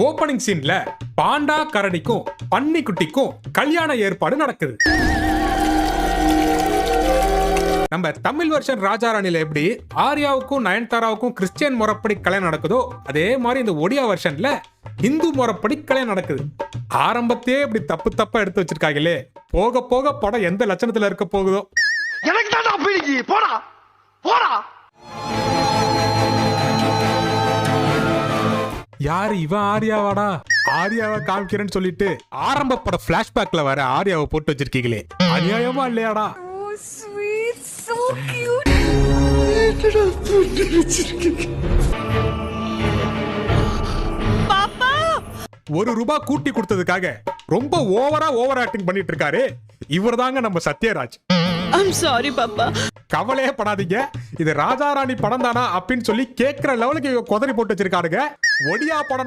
Opening சீன்ல பாண்டா கரடிக்கும் பன்னிக்குட்டிக்கும் கல்யாண ஏற்பாடு நடக்குது. நம்ம தமிழ் வெர்ஷன் ராஜா ராணில எப்படி ஆர்யாவுக்கும் நயன்தாராவுக்கும் கிறிஸ்டியன் முறைப்படி கல்யாணம் நடக்குதோ அதே மாதிரி இந்த ஒடியா வெர்ஷன்ல இந்து முறைப்படி கல்யாணம் நடக்குது. ஆரம்பத்தையே இப்படி தப்பு தப்பா எடுத்து வச்சிருக்காங்களே, போக போக படம் எந்த லட்சணத்துல இருக்க போகுதோ. எனக்கு தான் போடா போடா. யாரு இவன் ஆர்யாவாடா, ஆர்யாவை காமிக்கிறேன்னு சொல்லிட்டு ஆரம்ப பட பிளாஷ்பேக்ல வர ஆர்யாவை போட்டு வச்சிருக்கீங்களே, அநியாயமா இல்லையாடா? ₹1 கூட்டி கொடுத்ததுக்காக ரொம்ப ஓவர் ஆக்டிங் பண்ணிட்டு இருக்காரு. இவர் தாங்க நம்ம சத்யராஜ். I'm sorry பாப்பா. கவலையே படாதீங்க, இது ராஜா ராணி படம் தானா அப்படின்னு சொல்லி கேட்கிற லெவலுக்கு கொதறி போட்டு வச்சிருக்காருங்க. ஒடியா படம்